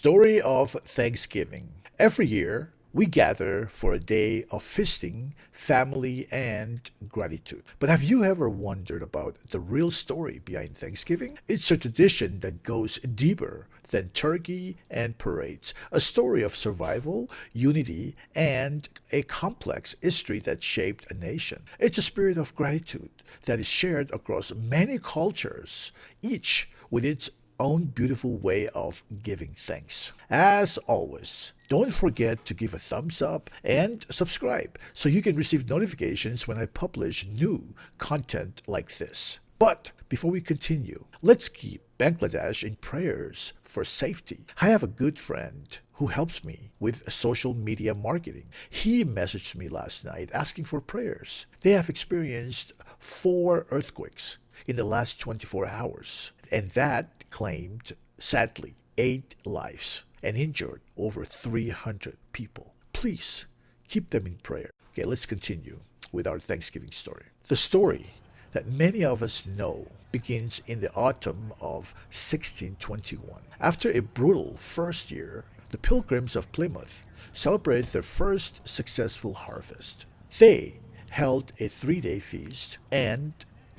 story of Thanksgiving. Every year, we gather for a day of feasting, family, and gratitude. But have you ever wondered about the real story behind Thanksgiving? It's a tradition that goes deeper than turkey and parades, a story of survival, unity, and a complex history that shaped a nation. It's a spirit of gratitude that is shared across many cultures, each with its own beautiful way of giving thanks. As always, don't forget to give a thumbs up and subscribe so you can receive notifications when I publish new content like this. But before we continue, let's keep Bangladesh in prayers for safety. I have a good friend who helps me with social media marketing. He messaged me last night asking for prayers. They have experienced 4 earthquakes in the last 24 hours, and that claimed, sadly, 8 lives and injured over 300 people. Please keep them in prayer. Okay, let's continue with our Thanksgiving story. The story that many of us know begins in the autumn of 1621. After a brutal first year, the Pilgrims of Plymouth celebrated their first successful harvest. They held a 3-day feast, and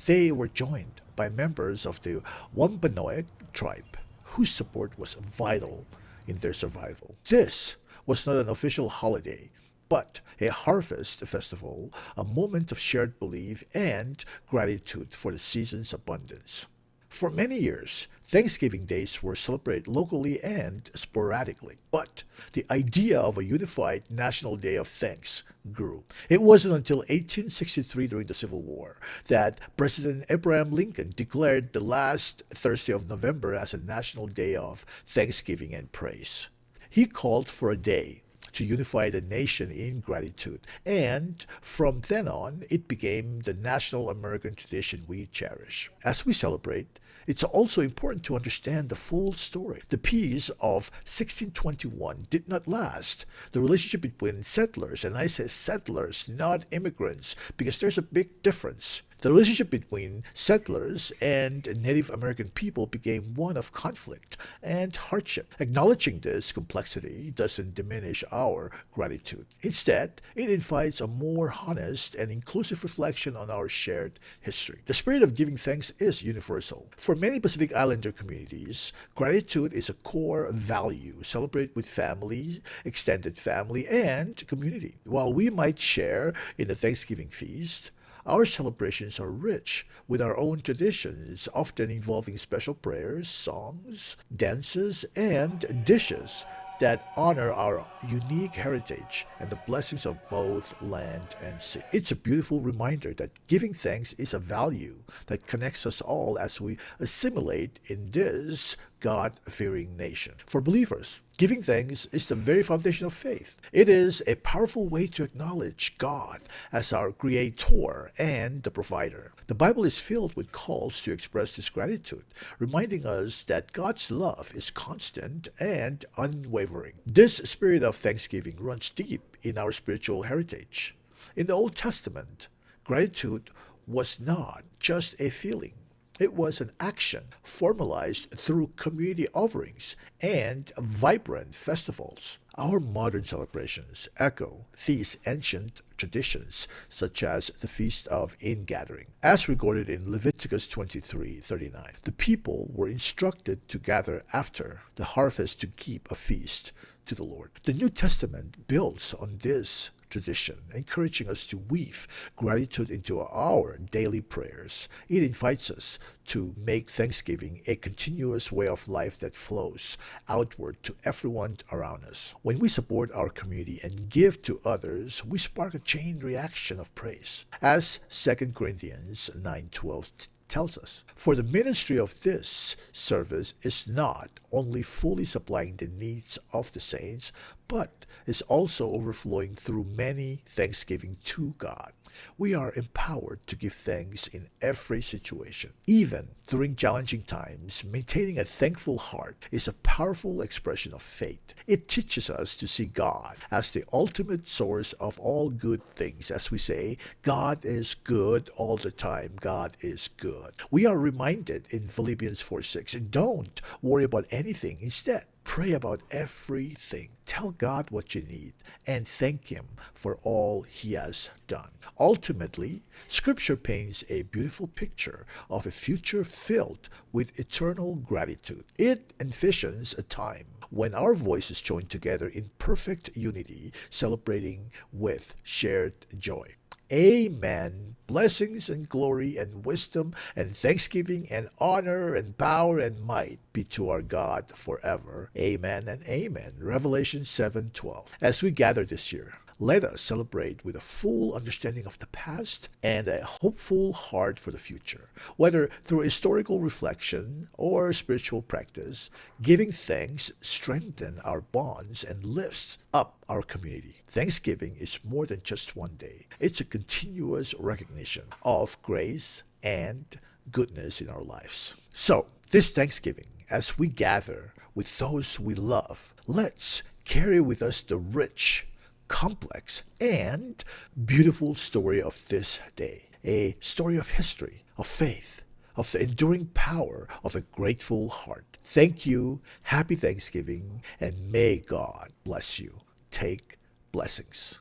they were joined by members of the Wampanoag tribe, whose support was vital in their survival. This was not an official holiday, but a harvest festival, a moment of shared belief and gratitude for the season's abundance. For many years, Thanksgiving days were celebrated locally and sporadically, but the idea of a unified National Day of Thanks grew. It wasn't until 1863 during the Civil War that President Abraham Lincoln declared the last Thursday of November as a National Day of Thanksgiving and Praise. He called for a day to unify the nation in gratitude, and from then on, it became the national American tradition we cherish. As we celebrate, it's also important to understand the full story. The peace of 1621 did not last. The relationship between settlers, and I say settlers, not immigrants, because there's a big difference. The relationship between settlers and Native American people became one of conflict and hardship. Acknowledging this complexity doesn't diminish our gratitude. Instead, it invites a more honest and inclusive reflection on our shared history. The spirit of giving thanks is universal. For many Pacific Islander communities, gratitude is a core value celebrated with family, extended family, and community. While we might share in the Thanksgiving feast, our celebrations are rich with our own traditions, often involving special prayers, songs, dances, and dishes that honor our unique heritage and the blessings of both land and sea. It's a beautiful reminder that giving thanks is a value that connects us all as we assimilate in this God-fearing nation. For believers, giving thanks is the very foundation of faith. It is a powerful way to acknowledge God as our creator and the provider. The Bible is filled with calls to express this gratitude, reminding us that God's love is constant and unwavering. This spirit of thanksgiving runs deep in our spiritual heritage. In the Old Testament, gratitude was not just a feeling. It was an action formalized through community offerings and vibrant festivals. Our modern celebrations echo these ancient traditions, such as the Feast of Ingathering. As recorded in Leviticus 23:39, the people were instructed to gather after the harvest to keep a feast to the Lord. The New Testament builds on this tradition, encouraging us to weave gratitude into our daily prayers. It invites us to make Thanksgiving a continuous way of life that flows outward to everyone around us. When we support our community and give to others, we spark a chain reaction of praise. As 2 Corinthians 9:12 tells us, for the ministry of this service is not only fully supplying the needs of the saints, but is also overflowing through many thanksgiving to God. We are empowered to give thanks in every situation. Even during challenging times, maintaining a thankful heart is a powerful expression of faith. It teaches us to see God as the ultimate source of all good things. As we say, God is good all the time. God is good. We are reminded in Philippians 4:6, don't worry about anything. Instead, Pray about everything. Tell God what you need and thank Him for all He has done. Ultimately, Scripture paints a beautiful picture of a future filled with eternal gratitude. It envisions a time when our voices join together in perfect unity, celebrating with shared joy. Amen. Blessings and glory and wisdom and thanksgiving and honor and power and might be to our God forever. Amen and amen. Revelation 7:12. As we gather this year, let us celebrate with a full understanding of the past and a hopeful heart for the future. Whether through historical reflection or spiritual practice, giving thanks strengthens our bonds and lifts up our community. Thanksgiving is more than just one day. It's a continuous recognition of grace and goodness in our lives. So, this Thanksgiving, as we gather with those we love, let's carry with us the rich, complex, and beautiful story of this day. A story of history, of faith, of the enduring power of a grateful heart. Thank you, happy Thanksgiving, and may God bless you. Take blessings.